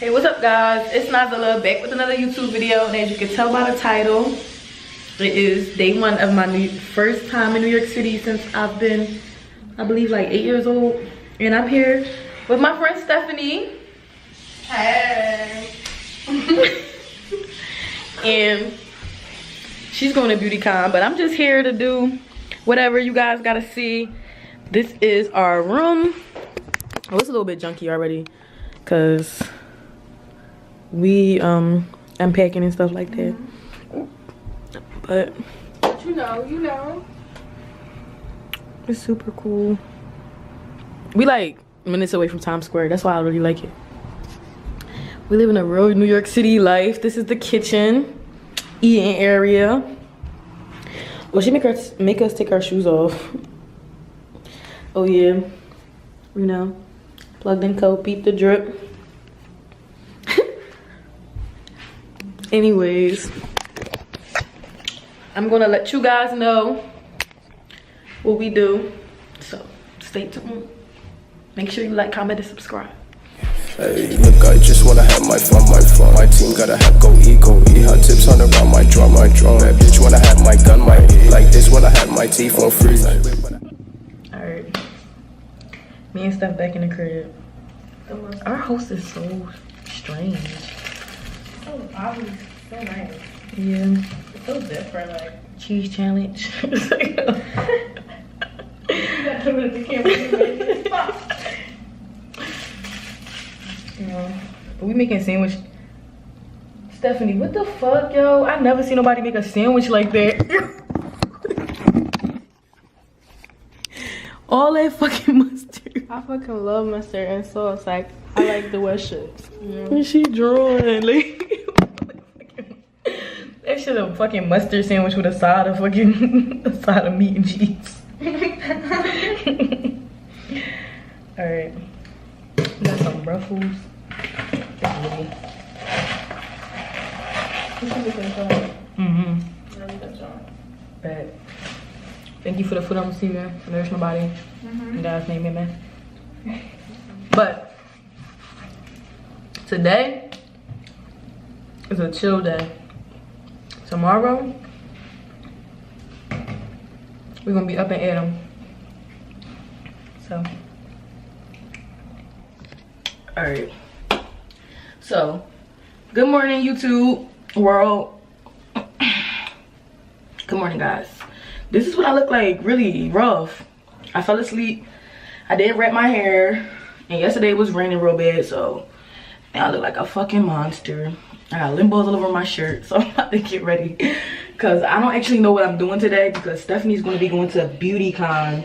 Hey, what's up guys? It's Nazala back with another YouTube video, and as you can tell by the title, it is day one of my first time in New York City since I've been, I believe, like 8 years old. And I'm here with my friend Stephanie. Hey. And she's going to BeautyCon, but I'm just here to do whatever you guys gotta see. This is our room. Oh, it's a little bit junky already because we unpacking and stuff like that. But you know. It's super cool. We like minutes away from Times Square. That's why I really like it. We live in a real New York City life. This is the kitchen, eating area. Well, she make us take our shoes off. Oh yeah, you know, plugged in coat, beat the drip. Anyways, I'm gonna let you guys know what we do, so stay tuned. Make sure you like, comment, and subscribe. Hey, look, I just wanna have my fun. My team gotta have go eat. Hot tips on around my drum. That bitch wanna have my gun, my head. Like this wanna have my teeth on freeze. Alright. Me and Steph back in the crib. Our host is so strange. So obvious, so nice. Yeah. It's so different, like. Cheese challenge. You gotta put it at the camera. Yeah. But we making sandwich. Stephanie, what the fuck, yo? I never seen nobody make a sandwich like that. All that fucking mustard. I fucking love mustard and sauce. Like, I like the wet shit. When she drawing, like, that shit a fucking mustard sandwich with a side of fucking a side of meat and cheese. All right, got some ruffles. But thank you for the food I'm receiving. Nourish my body. In God's name, amen. But today is a chill day. Tomorrow we're gonna be up and at 'em. So, all right. So, good morning, YouTube world. Good morning, guys. This is what I look like, really rough. I fell asleep. I didn't wrap my hair, and yesterday it was raining real bad, so now I look like a fucking monster. I got limbos all over my shirt, so I'm about to get ready because I don't actually know what I'm doing today because Stephanie's going to be going to BeautyCon.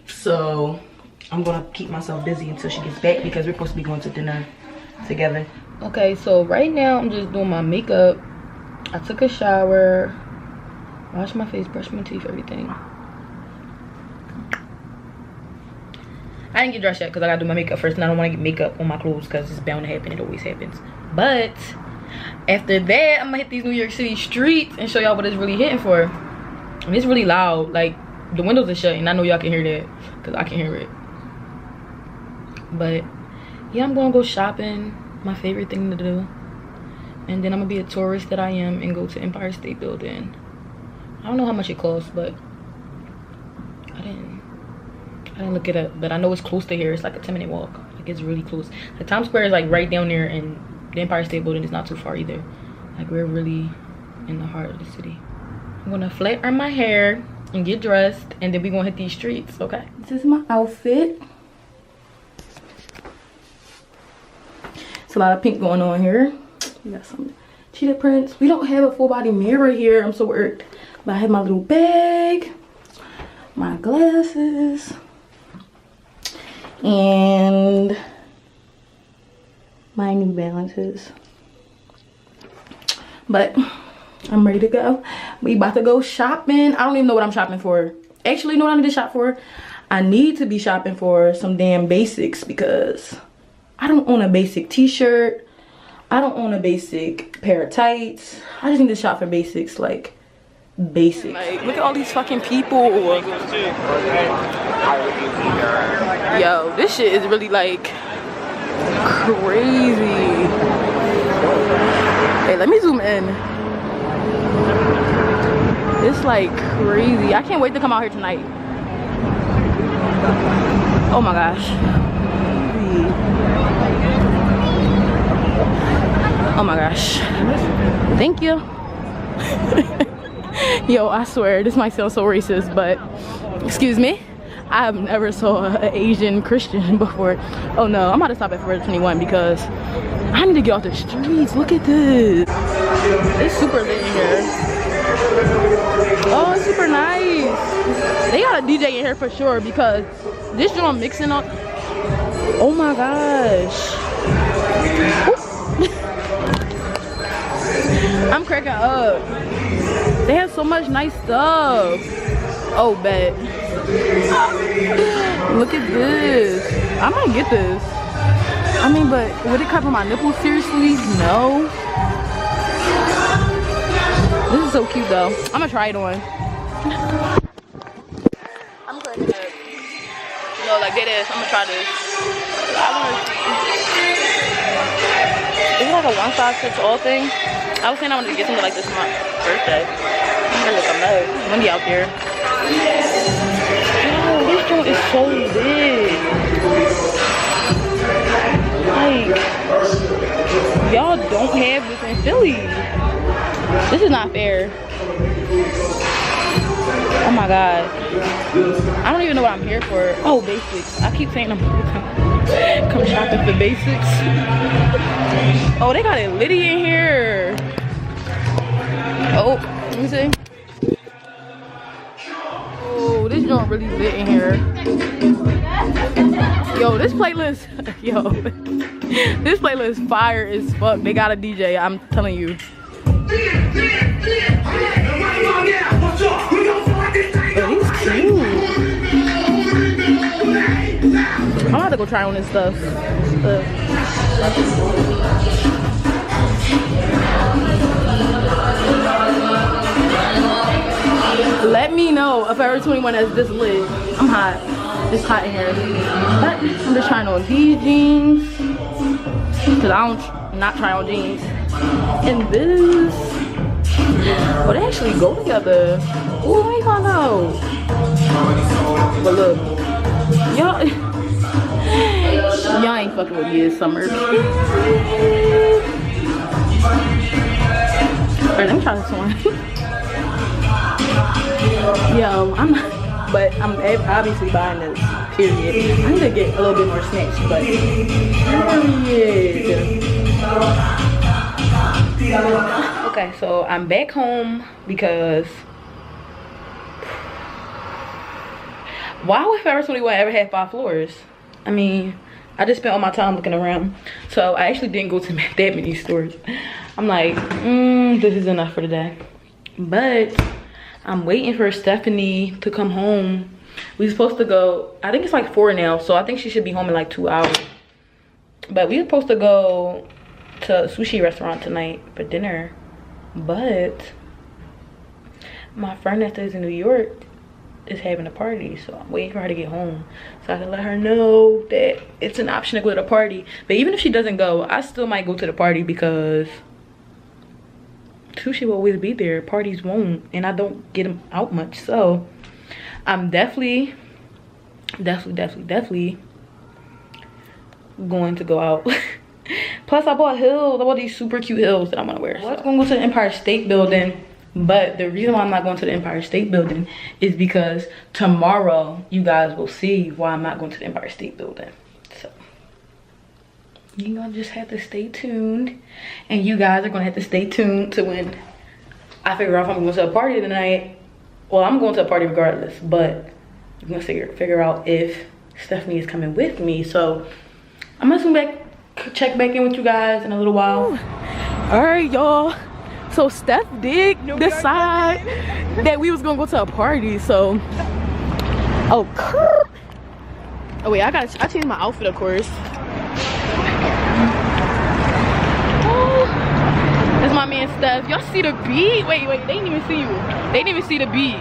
So I'm going to keep myself busy until she gets back because we're supposed to be going to dinner together. Okay, so right now I'm just doing my makeup. I took a shower, washed my face, brushed my teeth, everything. I didn't get dressed yet because I gotta do my makeup first, and I don't want to get makeup on my clothes because it's bound to happen. It always happens. But after that, I'm gonna hit these New York City streets and show y'all what it's really hitting for. And it's really loud. Like, the windows are shut, and I know y'all can hear that because I can hear it. But yeah, I'm gonna go shopping. My favorite thing to do. And then I'm gonna be a tourist that I am and go to Empire State Building. I don't know how much it costs, but I didn't look it up, but I know it's close to here. It's like a 10-minute walk. Like, it's really close. The Times Square is like right down there, and the Empire State Building is not too far either. Like, we're really in the heart of the city. I'm gonna flat iron my hair and get dressed, and then we're gonna hit these streets, okay? This is my outfit. It's a lot of pink going on here. We got some cheetah prints. We don't have a full body mirror here. I'm so irked. But I have my little bag, my glasses, and my New Balances. But I'm ready to go. We about to go shopping. I don't even know what I'm shopping for. Actually, you know what I need to shop for? I need to be shopping for some damn basics because I don't own a basic t-shirt. I don't own a basic pair of tights. I just need to shop for basics, like basics. Like, look at all these fucking people. Yo, this shit is really like crazy. Hey, let me zoom in. It's like crazy. I can't wait to come out here tonight. Oh my gosh. Oh my gosh. Thank you. Yo, I swear, this might sound so racist, but excuse me. I have never saw an Asian Christian before. Oh no, I'm about to stop at Forever 21 because I need to get off the streets. Look at this. It's super lit in here. Oh, it's super nice. They got a DJ in here for sure because this joint mixing up. Oh my gosh. I'm cracking up. They have so much nice stuff. Oh, bet. Look at this. I might get this. I mean, but would it cover my nipples seriously? No. This is so cute though. I'm gonna try it on. I'm cracking up. No, like that is. I'm gonna try this. I wanna see. Is it like a one-size-fits-all thing? I was saying I wanted to get something like this for my birthday. I'm gonna look, I'm gonna be out there. Oh, this joint is so big. Like, y'all don't have this in Philly. This is not fair. Oh my god. I don't even know what I'm here for. Oh, basics. I keep saying I'm come shopping for basics. Oh, they got it litty in here. Oh, let me see. Oh, this joint really lit in here. Yo, this playlist, yo, this playlist fire as fuck. They got a DJ, I'm telling you. Oh, he's cute. I'm gonna have to go try on this stuff. Let me know if Forever 21 is this lit. I'm hot. It's hot in here. But I'm just trying on these jeans. Cause I don't not try on jeans. And this. Oh, they actually go together. Ooh, let me find out. But look. Y'all ain't fucking with me this summer. Alright, let me try this one. Yo, I'm obviously buying this, period. I need to get a little bit more snacks, but period. Okay, so I'm back home because why would Forever 21 ever have 5 floors? I mean, I just spent all my time looking around, so I actually didn't go to that many stores. I'm like, this is enough for today. But I'm waiting for Stephanie to come home. We supposed to go, I think it's like 4 now, so I think she should be home in like 2 hours. But we were supposed to go to a sushi restaurant tonight for dinner. But my friend that lives in New York is having a party, so I'm waiting for her to get home so I can let her know that it's an option to go to the party. But even if she doesn't go, I still might go to the party because sushi will always be there, parties won't, and I don't get them out much. So I'm definitely going to go out. Plus I bought heels. I bought these super cute heels that I'm gonna wear. So I'm gonna go to the Empire State Building, but the reason why I'm not going to the Empire State Building is because tomorrow you guys will see why I'm not going to the Empire State Building. So you're gonna just have to stay tuned, and you guys are gonna have to stay tuned to when I figure out if I'm going to a party tonight. Well, I'm going to a party regardless, but I'm gonna figure out if Stephanie is coming with me. So I'm gonna check back in with you guys in a little while. All right, y'all. So Steph did decide that we was gonna go to a party. So, oh wait, I changed my outfit, of course. That's my man Steph. Y'all see the beat? Wait, they didn't even see you. They didn't even see the beat.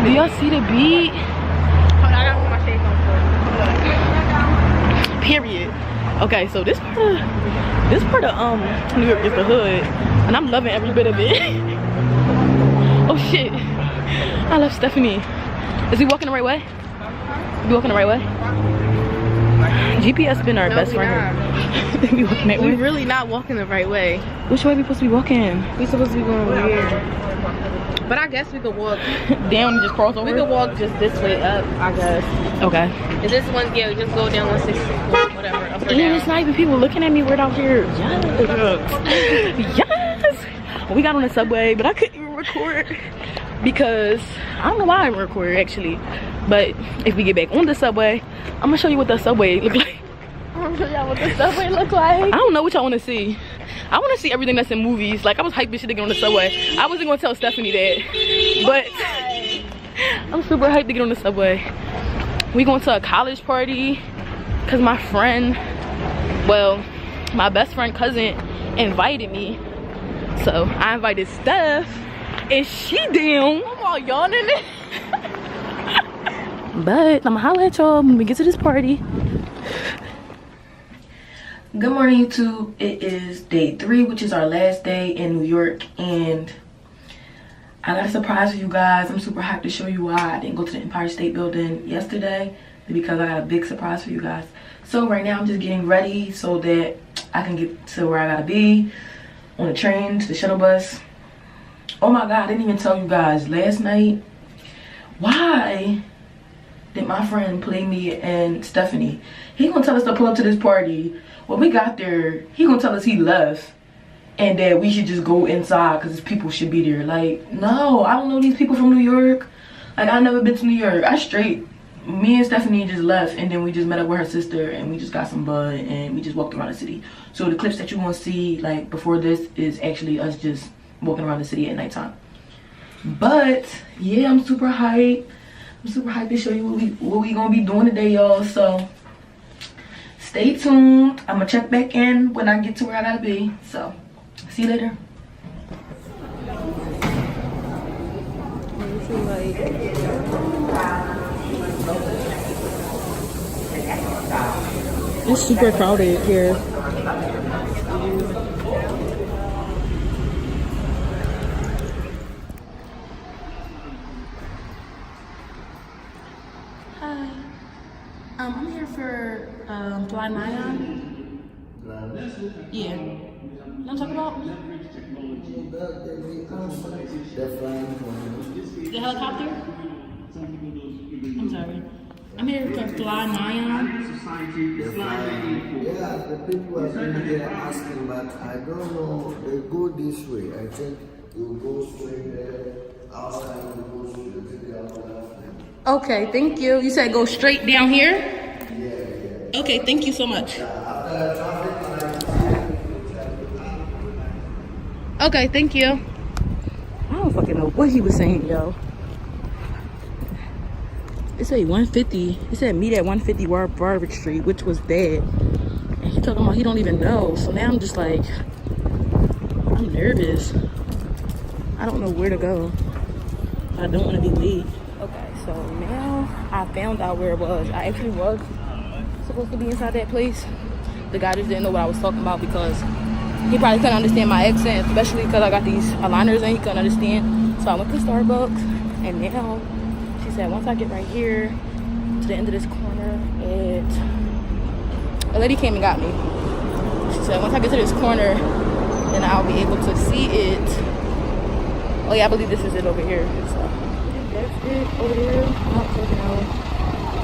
Do y'all see the beat? Hold on, I gotta put my shades on first. Period. Okay, so this part of New York is the hood, and I'm loving every bit of it. Oh shit, I love Stephanie. Is he walking the right way? Is he walking the right way? GPS been our best friend. We walking that way? We're really not walking the right way. Which way we supposed to be walking? We supposed to be going over here. But I guess we could walk down and just cross over? We could walk just this way up, I guess. Okay. Is this one, yeah, just go down 160, whatever, up or down. And it's not even people looking at me weird out here. Yes. Yes. Well, we got on the subway, but I couldn't even record because I don't know why I didn't record actually. But if we get back on the subway, I'm gonna show you what the subway look like. I'm gonna show y'all what the subway look like. I don't know what y'all want to see. I want to see everything that's in movies. Like, I was hyped shit to get on the subway. I wasn't gonna tell Stephanie that, but I'm super hyped to get on the subway. We going to a college party because my friend, well, my best friend cousin invited me. So I invited Steph, and she down. I'm all yawning it. But I'ma holla at y'all when we get to this party. Good morning, YouTube. It is day 3, which is our last day in New York, and I got a surprise for you guys. I'm super hyped to show you why I didn't go to the Empire State Building yesterday, because I got a big surprise for you guys. So right now I'm just getting ready so that I can get to where I gotta be on the train, to the shuttle bus. Oh my god, I didn't even tell you guys last night. Why did my friend play me and Stephanie? He gonna tell us to pull up to this party. When we got there, he gonna tell us he left and that we should just go inside because people should be there. Like, no, I don't know these people from New York. Like, I never been to New York. Me and Stephanie just left, and then we just met up with her sister, and we just got some bud, and we just walked around the city. So the clips that you want to see, like, before this is actually us just walking around the city at nighttime. But yeah, I'm super hyped. I'm super hyped to show you what we gonna be doing today, y'all. So stay tuned. I'm gonna check back in when I get to where I gotta be. So see you later. It's super crowded here. Hi. I'm here for FLYNYON. Yeah. You know what I'm talking about? The helicopter? I'm sorry. I'm here for FLYNYON. Yeah, the people are here asking, but I don't know. They go this way. I think you go straight there. Outside, you go straight there. Okay, thank you. You said go straight down here? Yeah. Okay, thank you so much. Okay, thank you. I don't fucking know what he was saying, yo. It said 150. It said meet at 150 Barber Street, which was dead. And he talking about he don't even know. So now I'm just like, I'm nervous. I don't know where to go. I don't want to be late. Okay, so now I found out where it was. I actually was supposed to be inside that place. The guy just didn't know what I was talking about because he probably couldn't understand my accent, especially because I got these aligners and he couldn't understand. So I went to Starbucks, and now she said once I get right here to the end of this corner, a lady came and got me. She said once I get to this corner, then I'll be able to see it. Oh yeah, I believe this is it over here. So that's it over there.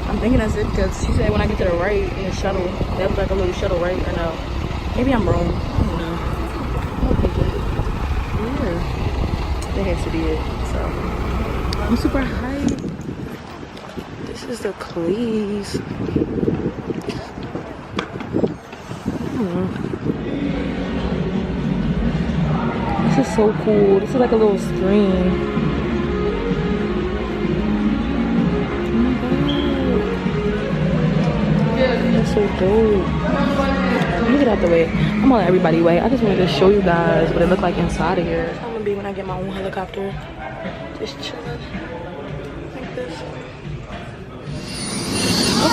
I'm thinking that's it because she said when I get to the right in the shuttle, that was like a little shuttle, right? Or no? Maybe I'm wrong. I don't know. Yeah, that has to be it. So I'm super hyped. This is the place. This is so cool. This is like a little screen. That's so dope. Let me get out the way. I'm gonna let everybody wait. I just wanted to show you guys what it looked like inside of here. I'm gonna be when I get my own helicopter. Just chilling like this. Oh,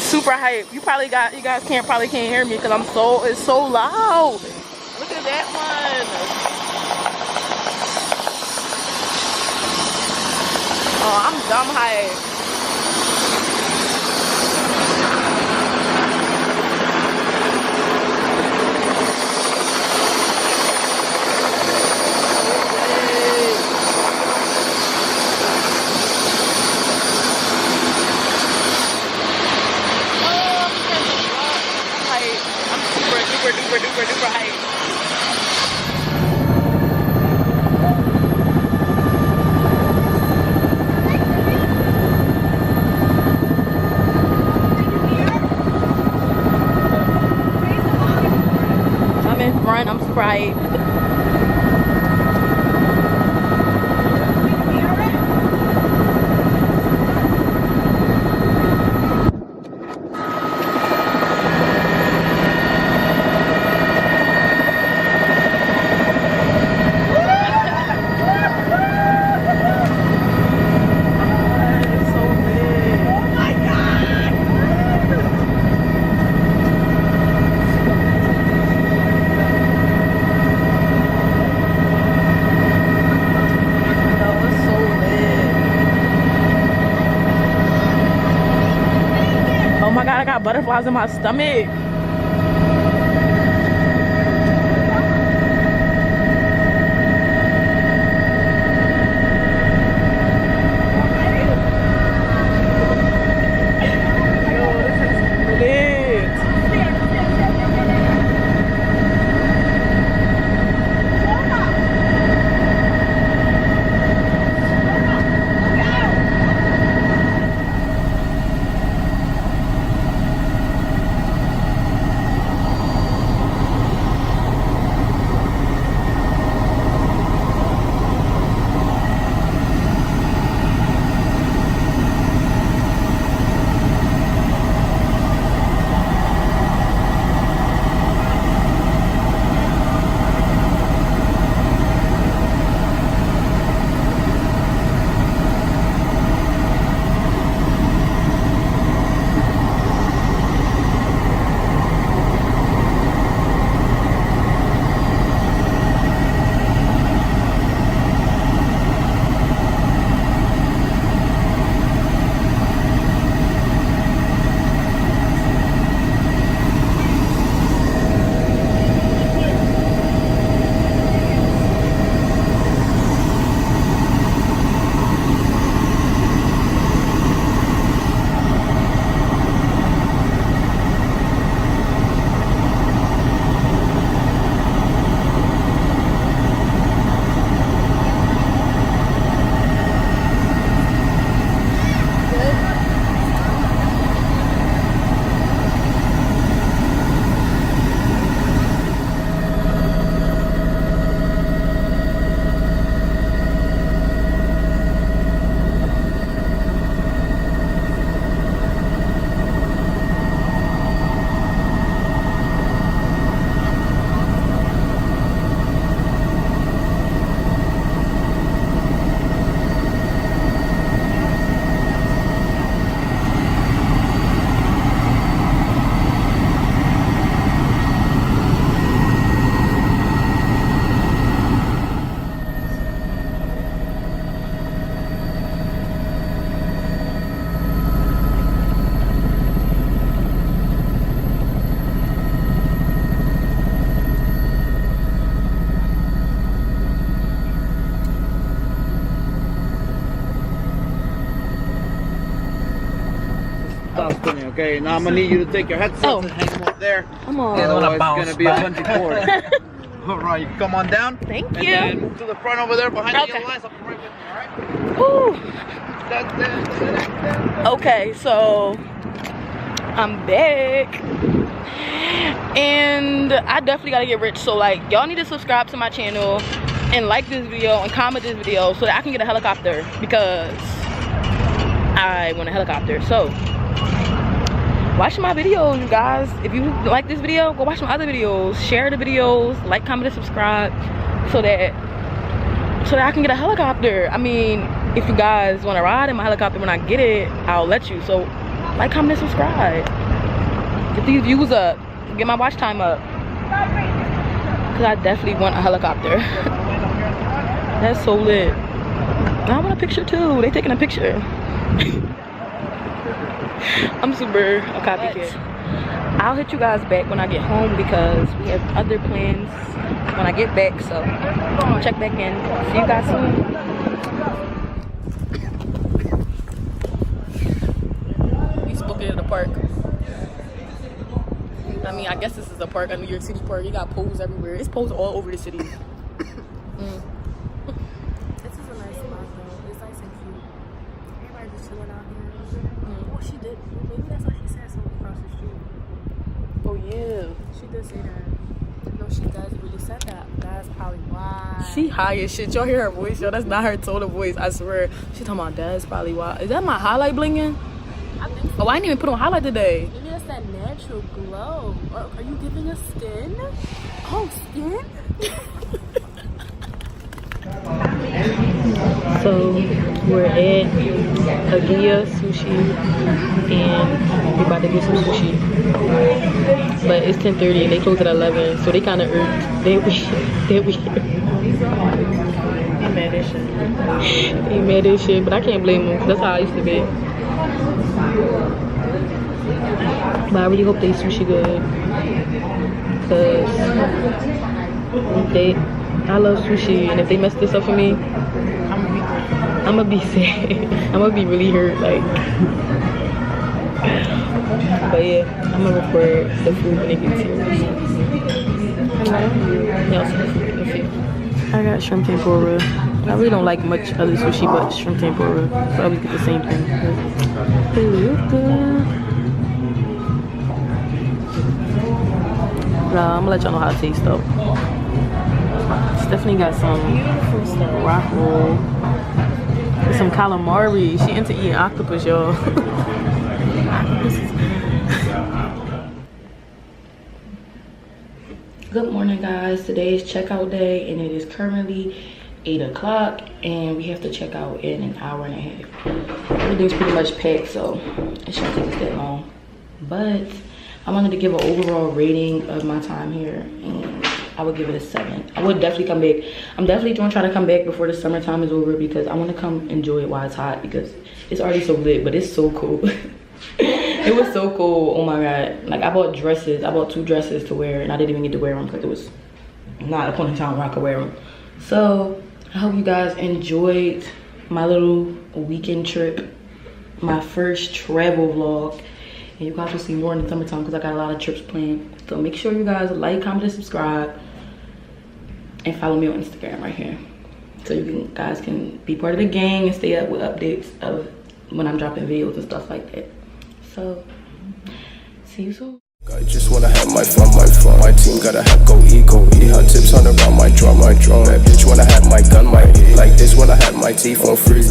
super hype. You guys probably can't hear me because it's so loud. Look at that one. Oh, I'm dumb hype. Super hype. I'm in front, I'm super hype. I got butterflies in my stomach. Okay, now I'm gonna need you to take your headset and hang them up there. Come on. Otherwise, it's gonna be a bunch of cord. All right, you come on down. Thank you. And then move to the front over there behind the yellow lights. I'll come right with you. All right. Okay, so I'm back, and I definitely gotta get rich. So like, y'all need to subscribe to my channel and like this video and comment this video so that I can get a helicopter because I want a helicopter. So watch my videos, you guys. If you like this video, go watch my other videos. Share the videos, like, comment, and subscribe so that I can get a helicopter. I mean, if you guys want to ride in my helicopter when I get it, I'll let you. So Like, comment, and subscribe. Get these views up. Get my watch time up. Cause I definitely want a helicopter. That's so lit. I want a picture too. They taking a picture. I'm super a copycat. I'll hit you guys back when I get home because we have other plans when I get back. So I'll check back in. See you guys soon. We spoke at the park. I mean, I guess this is a park, a New York City park. You got poles everywhere. It's poles all over the city. This is a nice spot though. It's nice and cute. Everybody just chilling out here. Oh, she did. Maybe that's why she said something across the street. Oh yeah. She did say that. No, she does really said that. That's probably why. She high as shit. Y'all hear her voice, yo? That's not her tone of voice. I swear. She talking about that's probably why. Is that my highlight blinging? I think so. Oh, I didn't even put on highlight today. Maybe that's that natural glow. Or are you giving us skin? Oh, skin? So we're at Agia Sushi and we're about to get some sushi. But it's 10:30 and they close at 11, so they kind of irked. They mad as shit. They mad as shit, but I can't blame them. That's how I used to be. But I really hope they sushi good, cause I love sushi, and if they mess this up for me, I'm gonna be sad. I'm gonna be really hurt, like. But yeah, I'm gonna record the food when it gets here. Y'all see the food in a few. I got shrimp tempura. I really don't like much other sushi but shrimp tempura, so I always get the same thing. It looks good. I'm gonna let y'all know how it tastes though. Stephanie got some rock roll. Some calamari. She into eating octopus, y'all. Good morning, guys. Today is checkout day and it is currently 8 o'clock and we have to check out in an hour and a half. Everything's pretty much packed, so it shouldn't take us that long. But I wanted to give an overall rating of my time here and I would give it a 7. I would definitely come back. I'm definitely gonna try to come back before the summertime is over because I want to come enjoy it while it's hot because it's already so lit, but it's so cool. It was so cool. Oh my god. Like I bought dresses. I bought 2 dresses to wear and I didn't even get to wear them because it was not a point in time where I could wear them. So I hope you guys enjoyed my little weekend trip, my first travel vlog. And you guys will see more in the summertime because I got a lot of trips planned. So make sure you guys like, comment, and subscribe. And follow me on Instagram right here. So you guys can be part of the gang and stay up with updates of when I'm dropping videos and stuff like that. So, see you soon. I just wanna have my fun. My team gotta have go ego. Her tips on around my drum. That bitch wanna have my gun, my like this when I have my teeth on freeze.